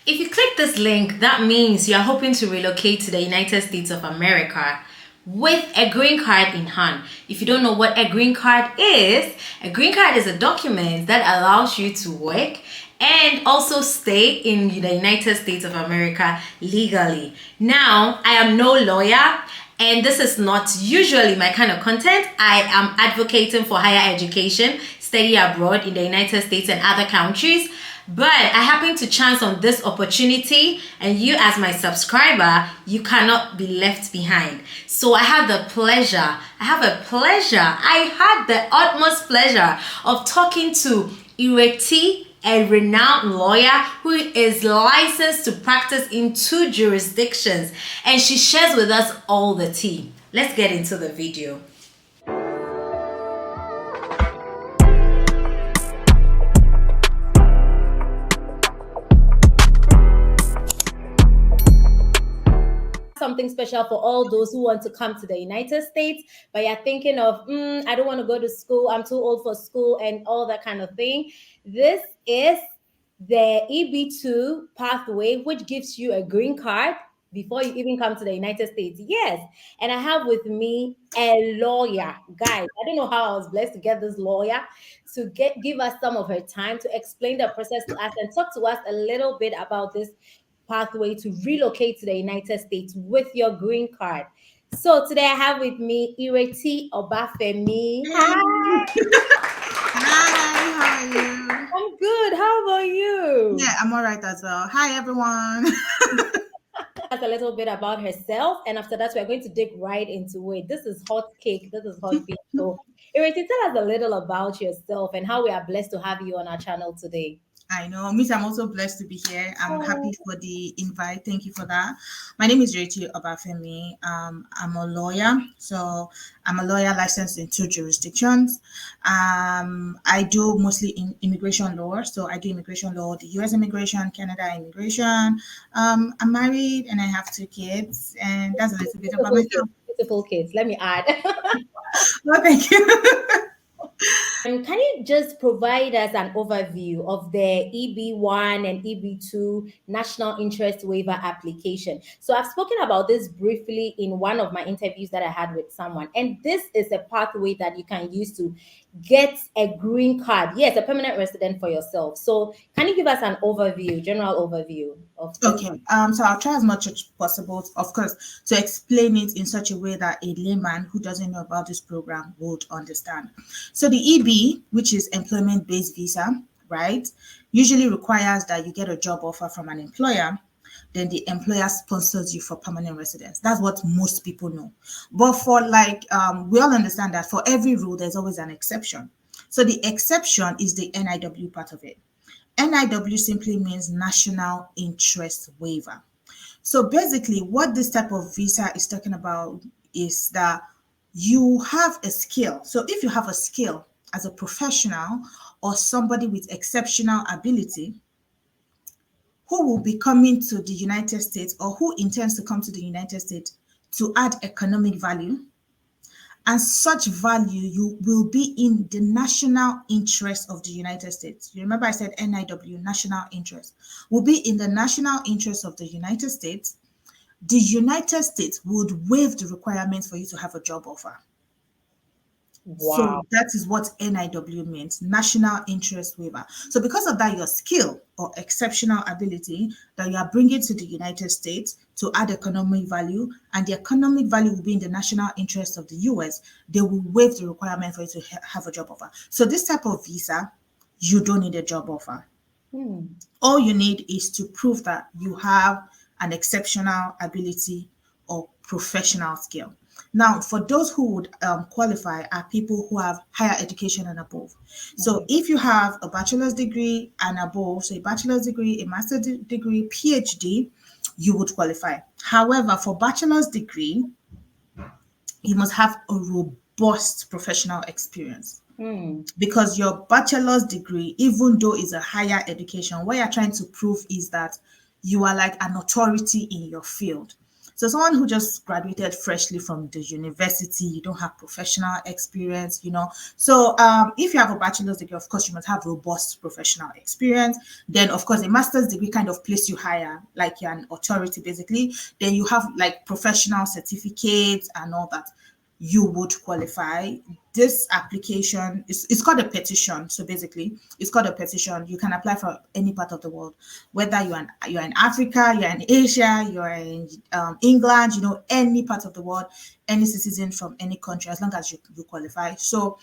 If you click this link, that means you are hoping to relocate to the United States of America with a green card in hand. If you don't know what a green card is a document that allows you to work and also stay in the United States of America legally. Now, I am no lawyer, and this is not usually my kind of content. I am advocating for higher education, study abroad in the United States and other countries. But I happen to chance on this opportunity, and you, as my subscriber, you cannot be left behind. So I had the utmost pleasure of talking to Ireti, a renowned lawyer who is licensed to practice in 2 jurisdictions, and she shares with us all the tea. Let's get into the video. Something special for all those who want to come to the United States, but you're thinking of, I don't want to go to school, I'm too old for school, and all that kind of thing. This is the EB2 pathway, which gives you a green card before you even come to the United States. Yes. And I have with me a lawyer. Guys, I don't know how I was blessed to get this lawyer to give us some of her time to explain the process to us and talk to us a little bit about this pathway to relocate to the United States with your green card. So today I have with me Ireti Obafemi. Hi. Hi, how are you? I'm good. How about you? Yeah, I'm all right as well. Hi, everyone. A little bit about herself, and after that we're going to dig right into it. This is hot cake. This is hot cake. So Ireti, tell us a little about yourself and how we are blessed to have you on our channel today. I know, Miss, I'm also blessed to be here. I'm happy for the invite. Thank you for that. My name is Ireti Obafemi. I'm a lawyer. So I'm a lawyer licensed in 2 jurisdictions. I do mostly in immigration law. So I do immigration law, the U.S. immigration, Canada immigration. I'm married and I have 2 kids. And that's a little bit about myself. Beautiful kids. Let me add. Well, thank you. And can you just provide us an overview of the EB1 and EB2 National Interest Waiver application? So I've spoken about this briefly in one of my interviews that I had with someone, and this is a pathway that you can use to get a green card. Yes, a permanent resident for yourself. So can you give us an overview, general overview of this? Okay, so I'll try as much as possible, of course, to explain it in such a way that a layman who doesn't know about this program would understand. So the EB, which is employment-based visa, right, usually requires that you get a job offer from an employer, then the employer sponsors you for permanent residence. That's what most people know. But for we all understand that for every rule, there's always an exception. So the exception is the NIW part of it. NIW simply means National Interest Waiver. So basically, what this type of visa is talking about is that you have a skill. So if you have a skill as a professional or somebody with exceptional ability who will be coming to the United States or who intends to come to the United States to add economic value, and such value you will be in the national interest of the United States. You remember I said NIW, national interest, will be in the national interest of the United States. The United States would waive the requirement for you to have a job offer. Wow. So that is what NIW means, National Interest Waiver. So because of that, your skill or exceptional ability that you are bringing to the United States to add economic value, and the economic value will be in the national interest of the US, they will waive the requirement for you to have a job offer. So this type of visa, you don't need a job offer. All you need is to prove that you have an exceptional ability or professional skill. Now, for those who would qualify are people who have higher education and above. So if you have a bachelor's degree and above, so a bachelor's degree, a master's degree, PhD, you would qualify. However, for bachelor's degree, you must have a robust professional experience. Because your bachelor's degree, even though it's a higher education, what you're trying to prove is that you are like an authority in your field. So someone who just graduated freshly from the university, you don't have professional experience, So if you have a bachelor's degree, of course, you must have robust professional experience. Then, of course, a master's degree kind of place you higher, like you're an authority, basically. Then you have like professional certificates and all that. You would qualify. This application is it's called a petition. So basically, it's called a petition. You can apply for any part of the world, whether you're in Africa, you're in Asia, you're in England, any part of the world, any citizen from any country, as long as you qualify. So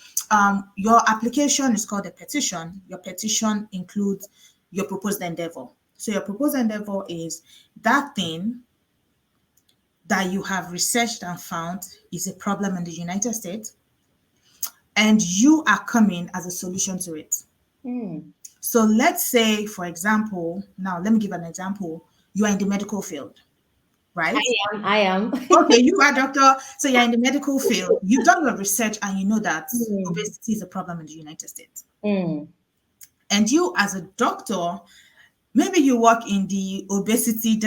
your application is called a petition. Your petition includes your proposed endeavor. So your proposed endeavor is that thing that you have researched and found is a problem in the United States, and you are coming as a solution to it. So let's say, for example, now let me give an example. You are in the medical field, right? I am. Okay, you are a doctor, so you're in the medical field. You've done your research and you know that obesity is a problem in the United States. And you, as a doctor, maybe you work in the obesity,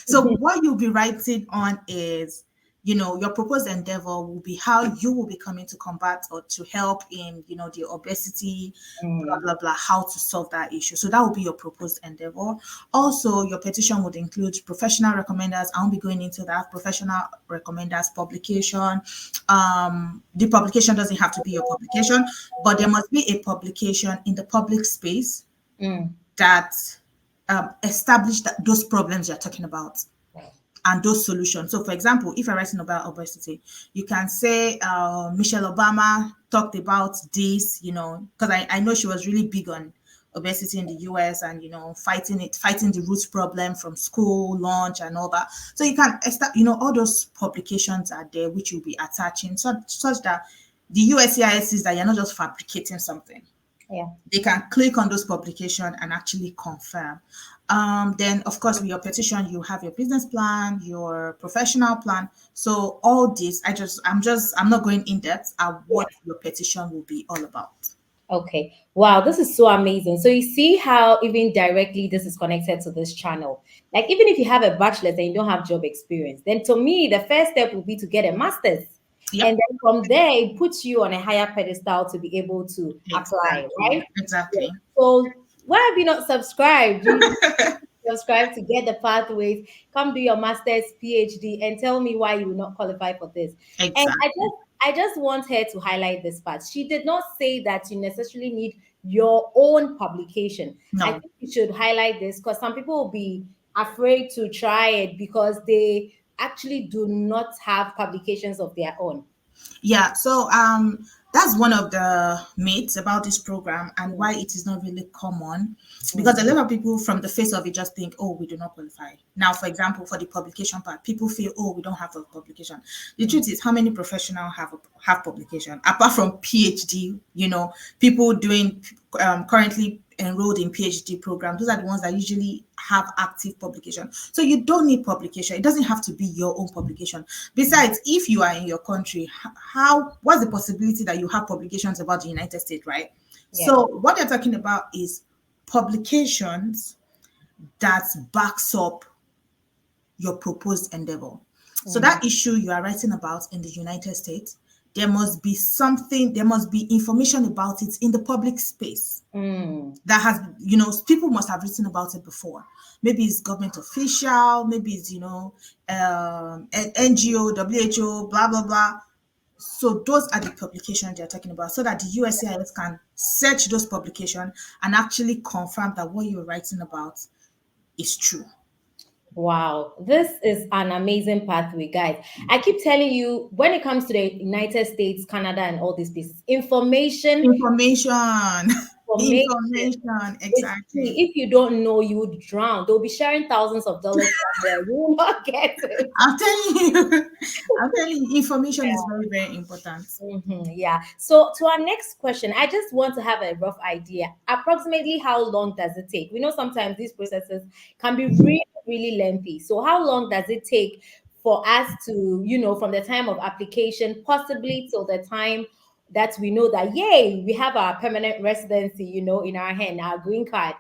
So what you'll be writing on is, your proposed endeavor will be how you will be coming to combat or to help in, the obesity, blah, blah, blah, how to solve that issue. So that will be your proposed endeavor. Also, your petition would include professional recommenders. I won't be going into that. Professional recommenders, publication. The publication doesn't have to be your publication, but there must be a publication in the public space that establish those problems you're talking about and those solutions. So, for example, if you're writing about obesity, you can say Michelle Obama talked about this, because I know she was really big on obesity in the U.S. and fighting the root problem from school, lunch, and all that. So you can all those publications are there which you'll be attaching, such that the U.S.A sees that you're not just fabricating something. Yeah. They can click on those publications and actually confirm. Then, of course, with your petition, you have your business plan, your professional plan. So all this, I'm not going in depth at what your petition will be all about. Okay. Wow, this is so amazing. So you see how even directly this is connected to this channel. Like even if you have a bachelor's and you don't have job experience, then to me, the first step would be to get a master's. Yep. And then from there, it puts you on a higher pedestal to be able to apply, right? Exactly. Yeah. So why have you not subscribed? Subscribe to get the pathways. Come do your master's, PhD, and tell me why you will not qualify for this. Exactly. And I just want her to highlight this part. She did not say that you necessarily need your own publication. No. I think you should highlight this because some people will be afraid to try it because they actually do not have publications of their own. Yeah, so that's one of the myths about this program and why it is not really common, because a lot of people from the face of it just think, oh, we do not qualify. Now, for example, for the publication part, people feel, oh, we don't have a publication. The truth is, how many professionals have publication apart from PhD? People doing currently enrolled in PhD programs. Those are the ones that usually have active publication. So you don't need publication. It doesn't have to be your own publication. Besides, if you are in your country, what's the possibility that you have publications about the United States, right? Yeah. So what they're talking about is publications that backs up your proposed endeavor. So that issue you are writing about in the United States, there must be information about it in the public space that has, people must have written about it before. Maybe it's government official, maybe it's, NGO, WHO, blah, blah, blah. So those are the publications they're talking about, so that the U.S.A can search those publications and actually confirm that what you're writing about is true. Wow, this is an amazing pathway, guys. I keep telling you, when it comes to the United States, Canada, and all these places, information, exactly. If you don't know, you would drown. They'll be sharing thousands of dollars somewhere. You will not get it. I'm telling you, information is very, very important. Yeah. So to our next question, I just want to have a rough idea. Approximately how long does it take? We know sometimes these processes can be really, really lengthy. So how long does it take for us to, from the time of application, possibly till the time that we know that, yay, we have our permanent residency, in our hand, our green card.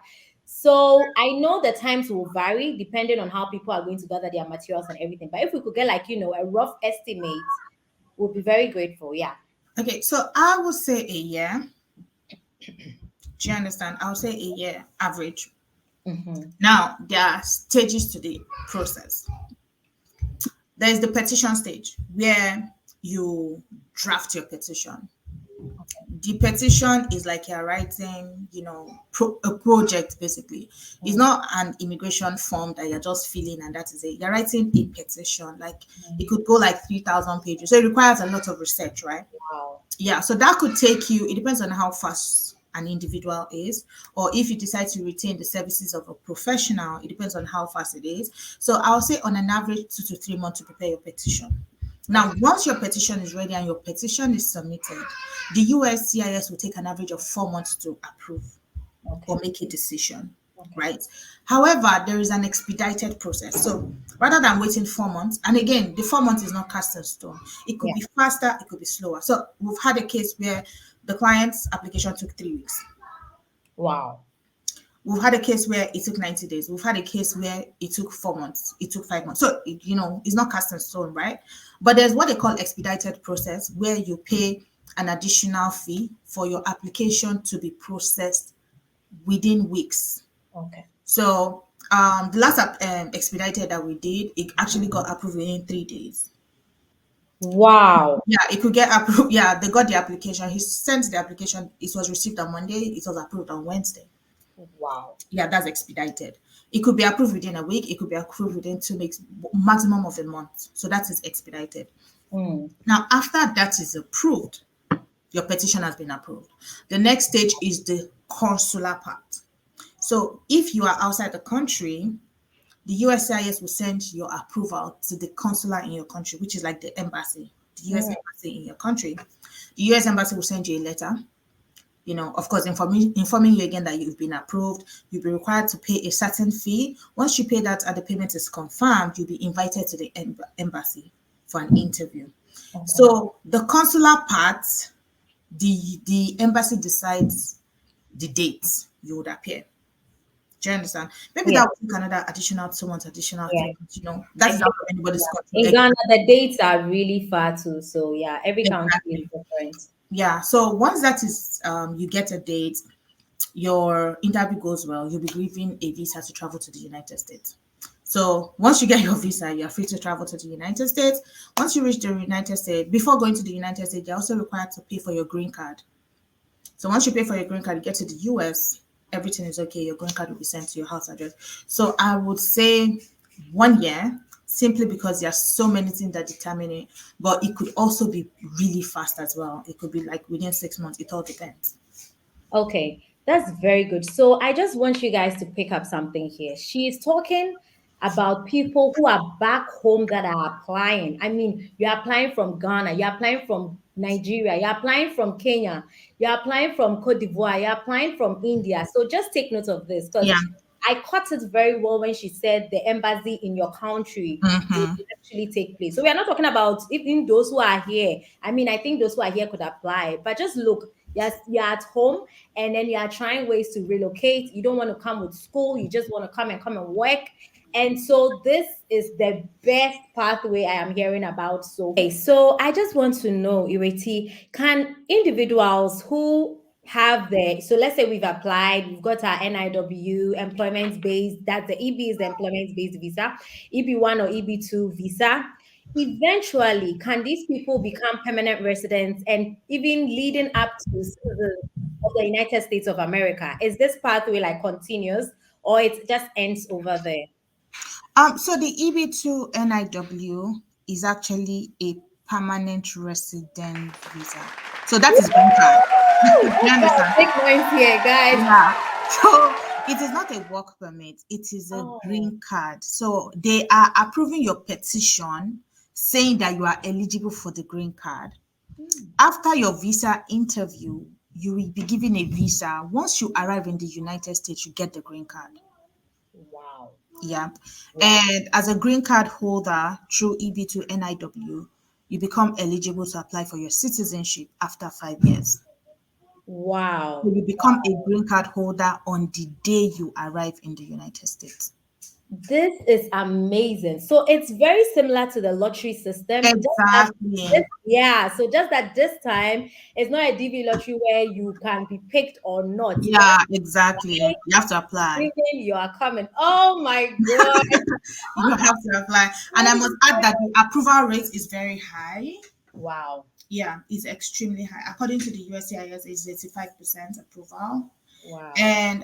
So I know the times will vary depending on how people are going to gather their materials and everything. But if we could get like, a rough estimate, we'll be very grateful. Yeah. Okay, so I would say a year. Do you understand? I would say a year average. Mm-hmm. Now, there are stages to the process. There is the petition stage where you draft your petition. The petition is like you're writing, a project basically. It's Mm, not an immigration form that you're just filling and that is it. You're writing a petition, like it mm. could go like 3,000 pages. So it requires a lot of research, right? Wow. Yeah, so that could take you, it depends on how fast an individual is, or if you decide to retain the services of a professional, it depends on how fast it is. So I'll say on an average 2 to 3 months to prepare your petition. Now, Okay. once your petition is ready and your petition is submitted, the USCIS will take an average of 4 months to approve or Okay. make a decision, Okay. right? However, there is an expedited process. So rather than waiting 4 months, and again, the 4 months is not cast in stone. It could Yeah. be faster, it could be slower. So we've had a case where the client's application took 3 weeks. Wow. We've had a case where it took 90 days. We've had a case where it took 4 months. It took 5 months. So, it's not cast in stone, right? But there's what they call expedited process where you pay an additional fee for your application to be processed within weeks. Okay. So the last expedited that we did, it actually got approved within 3 days. Wow. Yeah, it could get approved. Yeah, they got the application. He sent the application. It was received on Monday. It was approved on Wednesday. Wow. Yeah, that's expedited. It could be approved within a week. It could be approved within 2 weeks, maximum of a month. So that is expedited. Mm. Now, after that is approved, your petition has been approved. The next stage is the consular part. So if you are outside the country, the USCIS will send your approval to the consular in your country, which is like the embassy, the US Mm. embassy in your country. The US embassy will send you a letter, of course, informing you again that you've been approved. You'll be required to pay a certain fee. Once you pay that and the payment is confirmed, you'll be invited to the embassy for an interview. Okay. So the consular part, the embassy decides the dates you would appear. Do you understand? Maybe Yeah. that will take another additional 2 months, additional Yeah. 3 months. That I is get out of it. anybody's Yeah. In control. Ghana, the dates are really far too. So yeah, every country is Exactly. different. Yeah. So once that is, you get a date, your interview goes well, you'll be given a visa to travel to the United States. So once you get your visa, you're free to travel to the United States. Once you reach the United States, before going to the United States, you're also required to pay for your green card. So once you pay for your green card, you get to the US, everything is okay. Your green card will be sent to your house address. So I would say 1 year, simply because there are so many things that determine it. But it could also be really fast as well. It could be like within 6 months. It all depends. Okay, that's very good. So I just want you guys to pick up something here. She is talking about people who are back home that are applying. I mean, you're applying from Ghana, you're applying from Nigeria, you're applying from Kenya, you're applying from Cote d'Ivoire, you're applying from India. So just take note of this because Yeah. I caught it very well when she said the embassy in your country will Mm-hmm. actually take place. So we are not talking about even those who are here. I mean, I think those who are here could apply, but just look, yes, you're at home and then you are trying ways to relocate. You don't want to come with school, you just want to come and work. And so this is the best pathway I am hearing about. So, okay, so I just want to know, Ireti, can individuals who have so let's say we've applied, we've got our NIW, employment based, that's the EB is the employment based visa, EB1 or EB2 visa. Eventually, can these people become permanent residents and even leading up to citizens of the United States of America? Is this pathway like continuous or it just ends over there? So the EB2 NIW is actually a permanent resident visa. So that is green card. Woo! You Okay, understand? big points here, guys. Yeah. So it is not a work permit, it is a Oh, green card. So they are approving your petition saying that you are eligible for the green card. hmm, After your visa interview, you will be given a visa. Once you arrive in the United States, you get the green card. wow. Yeah. Wow. And as a green card holder through EB2 NIW, you become eligible to apply for your citizenship after 5 years. So Wow. you become a green card holder on the day you arrive in the United States. This is amazing. So it's very similar to the lottery system. Just that Exactly. yeah, so just that this time it's not a DV lottery where you can be picked or not. You Yeah, have exactly. to You have to apply. bring you are coming. Oh my god. You have to apply. And I must add that the approval rate is very high. Wow. Yeah, it's extremely high. According to the U.S.A, it's 85% approval. Wow. And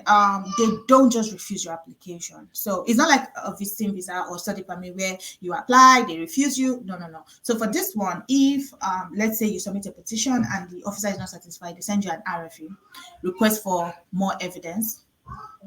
they don't just refuse your application. So it's not like a visiting visa or study permit where you apply, they refuse you. No, no, no. So for this one, if let's say you submit a petition and the officer is not satisfied, they send you an RFE, request for more evidence.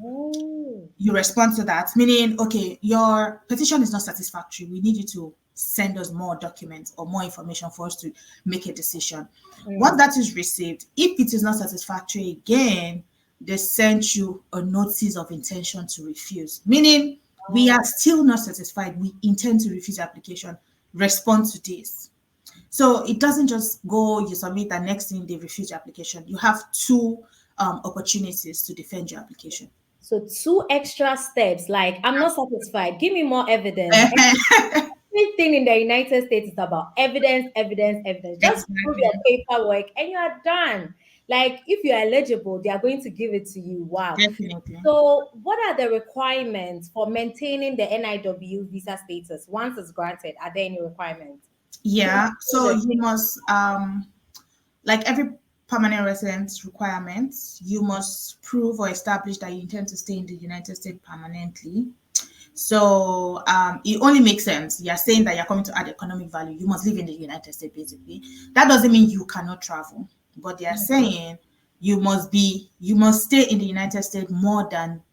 Oh. You respond to that, meaning, okay, your petition is not satisfactory. We need you to send us more documents or more information for us to make a decision. Once Mm. that is received, if it is not satisfactory again, they send you a notice of intention to refuse, meaning we Oh. are still not satisfied. We intend to refuse the application. Respond to this. So it doesn't just go, you submit, and next thing they refuse your application. You have two opportunities to defend your application. So two extra steps, like I'm not satisfied. Give me more evidence. Everything in the United States is about evidence, evidence, evidence. Just prove Exactly. your paperwork and you are done. Like if you're eligible, they are going to give it to you. Wow. Definitely. So, what are the requirements for maintaining the NIW visa status once it's granted? Are there any requirements? Yeah. So you must like every permanent residence requirements, you must prove or establish that you intend to stay in the United States permanently. So it only makes sense. You're saying that you're coming to add economic value. You must live in the United States, basically. That doesn't mean you cannot travel, but they are saying you must stay in the United States more than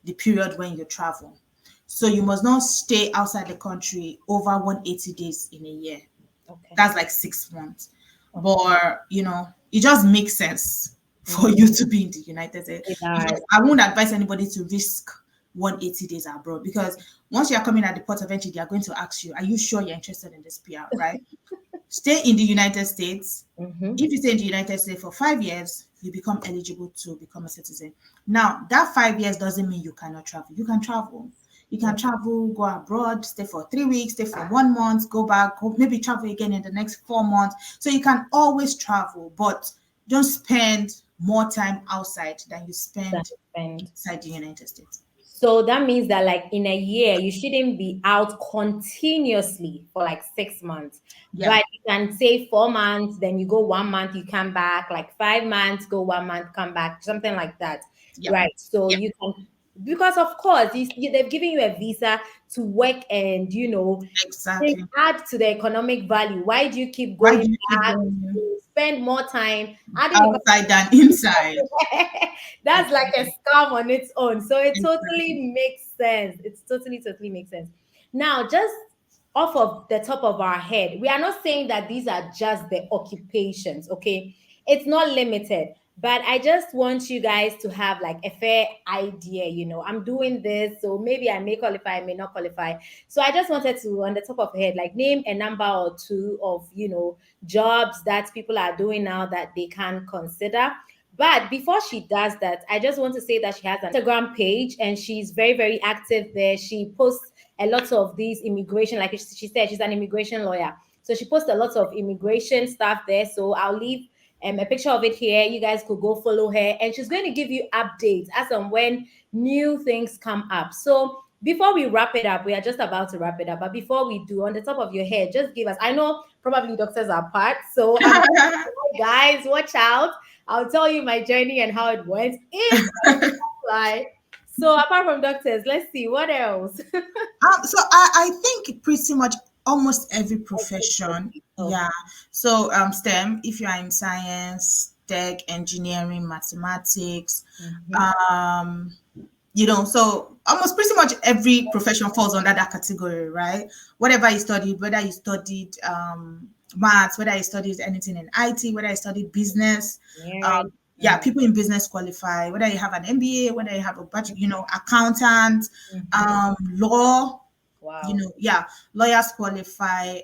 the period when you travel. So you must not stay outside the country over 180 days in a year. Okay. That's like 6 months. Okay. But it just makes sense for you to be in the United States. It Because does. I won't advise anybody to risk 180 days abroad, because once you're coming at the port of entry, they are going to ask you, are you sure you're interested in this PR, right? Stay in the United States. Mm-hmm. If you stay in the United States for 5 years, you become eligible to become a citizen. Now, that 5 years doesn't mean you cannot travel. You can travel. You can travel, go abroad, stay for 3 weeks, stay for 1 month, go back, maybe travel again in the next 4 months. So you can always travel, but don't spend more time outside than you spend That's fine. inside the United States. So that means that, like in a year, you shouldn't be out continuously for like 6 months. Yeah, But you can say 4 months, then you go 1 month, you come back, like 5 months, go 1 month, come back, something like that. yeah, Right. So you can, because of course, they've given you a visa to work and, they exactly. add to the economic value. Why do you keep Why going do you keep back? going You spend more time adding outside than inside? that's like a scam on its own. So it Exactly. totally makes sense. It's totally makes sense. Now, just off of the top of our head, we are not saying that these are just the occupations, okay? It's not limited. But I just want you guys to have like a fair idea. I'm doing this, so maybe I may qualify, I may not qualify. So I just wanted to, on the top of the head, like name a number or two of, jobs that people are doing now that they can consider. But before she does that, I just want to say that she has an Instagram page and she's very, very active there. She posts a lot of these immigration, like she said, she's an immigration lawyer. So she posts a lot of immigration stuff there. So I'll leave a picture of it here. You guys could go follow her. And she's going to give you updates as and when new things come up. So before we wrap it up, we are just about to wrap it up. But before we do, on the top of your head, just give us, I know probably doctors are part. So guys, watch out. I'll tell you my journey and how it went. If I apply. So apart from doctors, let's see what else. So I think pretty much almost every profession, Okay. yeah. So STEM, if you are in science, tech, engineering, mathematics, Mhm. um, so almost pretty much every profession falls under that category, right? Whatever you studied, whether you studied maths, whether you studied anything in IT, whether you studied business, Engineering. yeah, people in business qualify, whether you have an MBA, whether you have a bachelor, accountant, Mhm. law, Wow. yeah, lawyers qualify.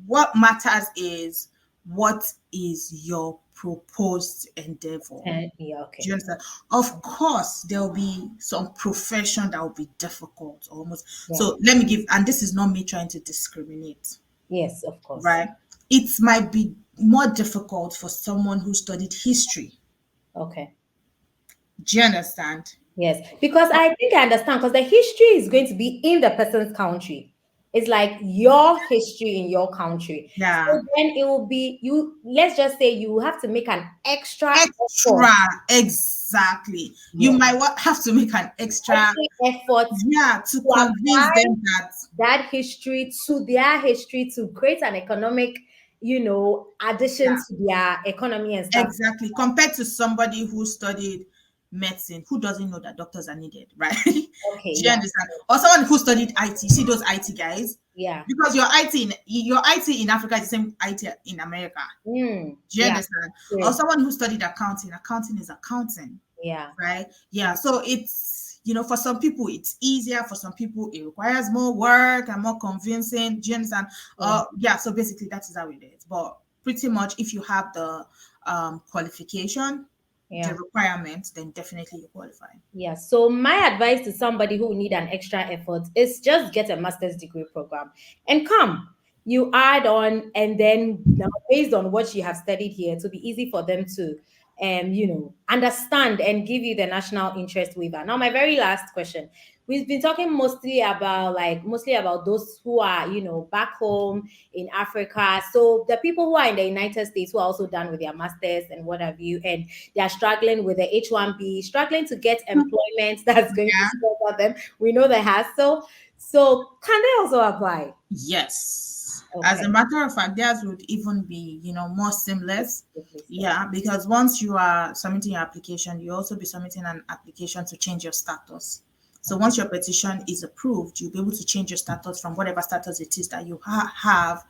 What matters is what is your proposed endeavor. Yeah, okay. Do you understand? Of course, there will be some profession that will be difficult almost. Yeah. So let me give, and this is not me trying to discriminate, Yes, of course. right? It might be more difficult for someone who studied history. Okay. Do you understand? Yes, because I think I understand, because the history is going to be in the person's country. It's like your history in your country. Yeah. So then it will be you. Let's just say you have to make an extra Extra, effort. exactly. You Yes. might have to make an extra, effort yeah, to to convince apply them that that history to their history to create an economic, addition yeah, to their economy and stuff. exactly. Compared to somebody who studied medicine, who doesn't know that doctors are needed, right? Okay, Do you yeah, understand? Or someone who studied IT. See those IT guys? yeah. Because your IT in Africa is the same IT in America. Do you Yeah, understand? Or true. someone who studied accounting. Accounting is accounting, Yeah. right? Yeah. So it's, for some people it's easier. For some people it requires more work and more convincing. Do you understand? Yeah. So basically that is how it is. But pretty much, if you have the qualification, the Yeah. requirements, then definitely you qualify. Yeah. So my advice to somebody who need an extra effort is just get a master's degree program and come. You add on, and then now based on what you have studied here, to be easy for them to understand and give you the national interest waiver. Now, my very last question. We've been talking mostly about those who are, back home in Africa. So the people who are in the United States who are also done with their masters and what have you, and they are struggling with the H-1B, struggling to get employment that's going to Yeah. sponsor them. We know the hassle. So can they also apply? Yes. As Okay. a matter of fact, theirs would even be, more seamless. Yeah, because once you are submitting your application, you also be submitting an application to change your status. So once your petition is approved, you'll be able to change your status from whatever status it is that you have,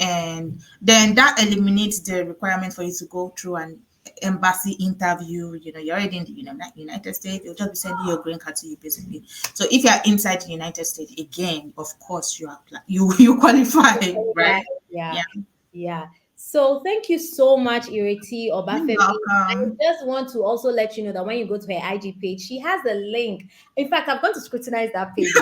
and then that eliminates the requirement for you to go through an embassy interview. You're already in the United States. They'll just be sending your green card to you, basically. So if you're inside the United States, again, of course you apply, you qualify, right? Yeah. Yeah. Yeah. So thank you so much, Ireti You're Obafemi. I welcome. just want to also let you know that when you go to her IG page, she has a link. In fact, I'm going to scrutinize that page.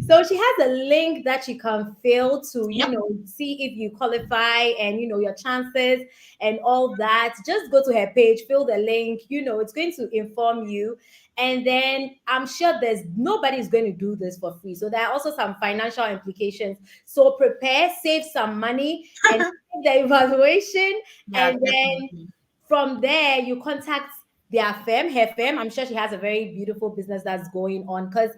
So she has a link that you can fill to, Yep. see if you qualify and, your chances and all that. Just go to her page, fill the link, it's going to inform you. And then I'm sure nobody's going to do this for free. So there are also some financial implications. So prepare, save some money, and take the evaluation. Yeah, And then definitely. from there, you contact her firm. I'm sure she has a very beautiful business that's going on, because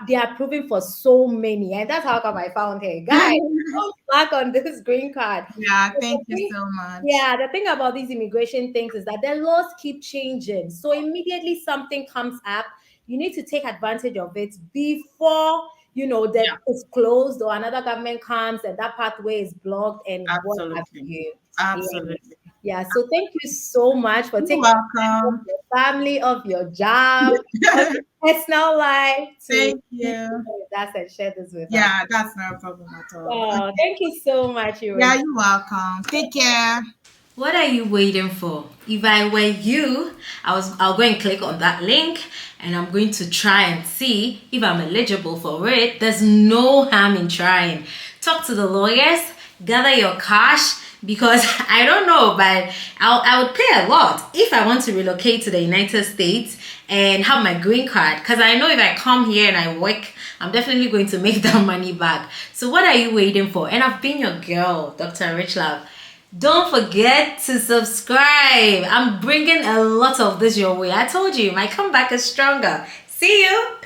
they are approving for so many, and that's how come I found her. Guys, don't back on this green card. Yeah, thank you so much. Yeah, the thing about these immigration things is that the laws keep changing. So immediately something comes up, you need to take advantage of it before that Yeah, it's closed or another government comes and that pathway is blocked and what have absolutely. you. Yeah. Absolutely. Yeah. So thank you so much for You're taking time of welcome. your family, of your job, of your personal life to Thank be you. with us and share this with us. Yeah, that's not a problem at all. Oh, Okay. thank you so much, Yeah, Irene. you're welcome. Take care. What are you waiting for? If I were you, I'll go and click on that link and I'm going to try and see if I'm eligible for it. There's no harm in trying. Talk to the lawyers, gather your cash, because I don't know, but I would pay a lot if I want to relocate to the United States and have my green card, because I know if I come here and I work, I'm definitely going to make that money back. So what are you waiting for? And I've been your girl, Dr. Richlove. Don't forget to subscribe. I'm bringing a lot of this your way. I told you, my comeback is stronger. See you.